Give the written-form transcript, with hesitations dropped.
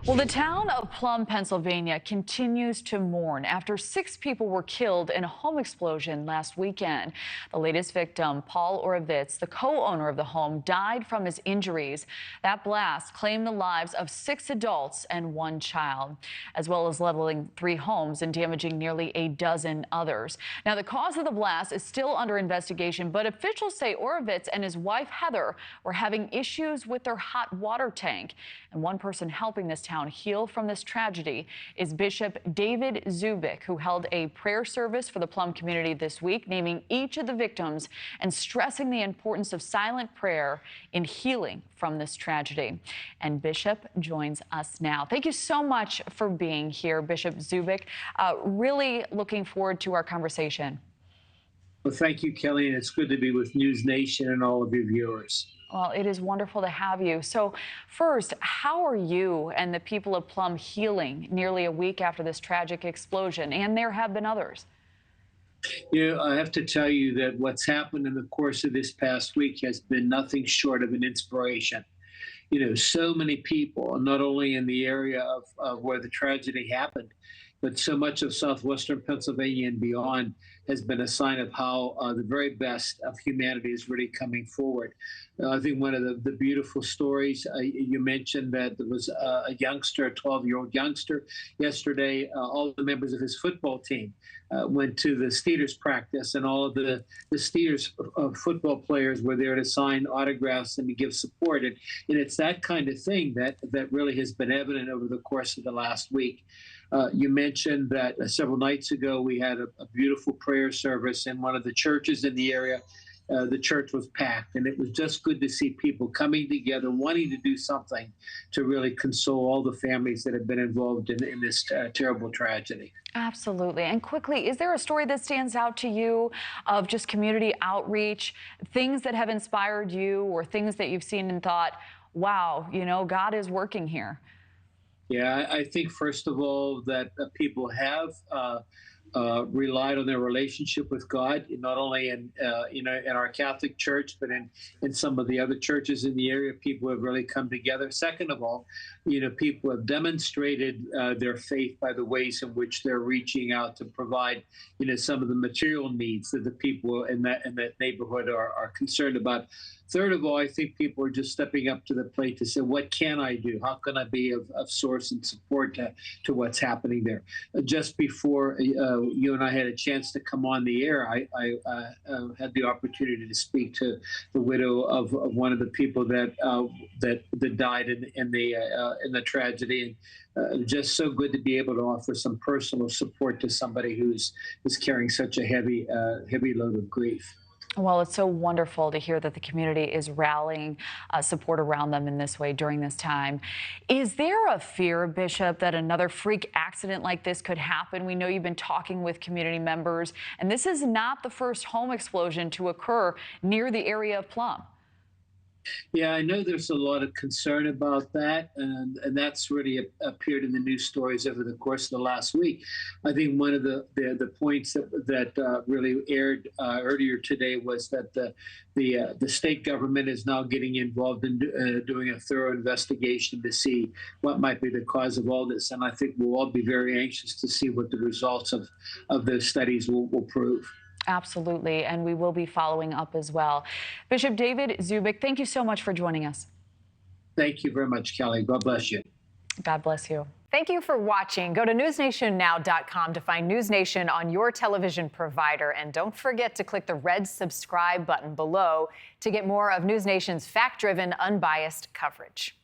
Well, the town of Plum, Pennsylvania continues to mourn after 6 people were killed in a home explosion last weekend. The latest victim, Paul Orovitz, the co-owner of the home, died from his injuries. That blast claimed the lives of 6 adults and 1 child, as well as leveling 3 homes and damaging nearly a dozen others. Now, the cause of the blast is still under investigation, but officials say Orovitz and his wife, Heather, were having issues with their hot water tank. And one person helping this town heal from this tragedy is Bishop David Zubik, who held a prayer service for the Plum community this week, naming each of the victims and stressing the importance of silent prayer in healing from this tragedy. And Bishop joins us now. Thank you so much for being here, Bishop Zubik. Really looking forward to our conversation. Well, thank you, Kelly, and it's good to be with NewsNation and all of your viewers. Well, it is wonderful to have you. So first, how are you and the people of Plum healing nearly a week after this tragic explosion? And there have been others. You know, I have to tell you that what's happened in the course of this past week has been nothing short of an inspiration. You know, so many people, not only in the area of where the tragedy happened, but so much of southwestern Pennsylvania and beyond has been a sign of how the very best of humanity is really coming forward. I think one of the beautiful stories, you mentioned that there was a youngster, a 12-year-old youngster. Yesterday, all the members of his football team went to the Steelers practice, and all of the Steelers football players were there to sign autographs and to give support. And it's that kind of thing that really has been evident over the course of the last week. You mentioned that several nights ago we had a beautiful prayer service in one of the churches in the area. The church was packed, and it was just good to see people coming together, wanting to do something to really console all the families that have been involved in this terrible tragedy. Absolutely. And quickly, is there a story that stands out to you of just community outreach, things that have inspired you or things that you've seen and thought, wow, you know, God is working here? Yeah, I think, first of all, that people have relied on their relationship with God, not only in our Catholic Church, but in some of the other churches in the area. People have really come together. Second of all, people have demonstrated their faith by the ways in which they're reaching out to provide, some of the material needs that the people in that neighborhood are concerned about. Third of all, I think people are just stepping up to the plate to say, what can I do? How can I be of source and support to what's happening there? Just before you and I had a chance to come on the air, I had the opportunity to speak to the widow of one of the people that died in the tragedy. And just so good to be able to offer some personal support to somebody who's carrying such a heavy load of grief. Well, it's so wonderful to hear that the community is rallying support around them in this way during this time. Is there a fear, Bishop, that another freak accident like this could happen? We know you've been talking with community members, and this is not the first home explosion to occur near the area of Plum. Yeah, I know there's a lot of concern about that, and that's really appeared in the news stories over the course of the last week. I think one of the points that really aired earlier today was that the state government is now getting involved in doing a thorough investigation to see what might be the cause of all this, and I think we'll all be very anxious to see what the results of those studies will prove. Absolutely, and we will be following up as well. Bishop David Zubik, thank you so much for joining us. Thank you very much, Kelly. God bless you. God bless you. Thank you for watching. Go to newsnationnow.com to find NewsNation on your television provider. And don't forget to click the red subscribe button below to get more of NewsNation's fact-driven, unbiased coverage.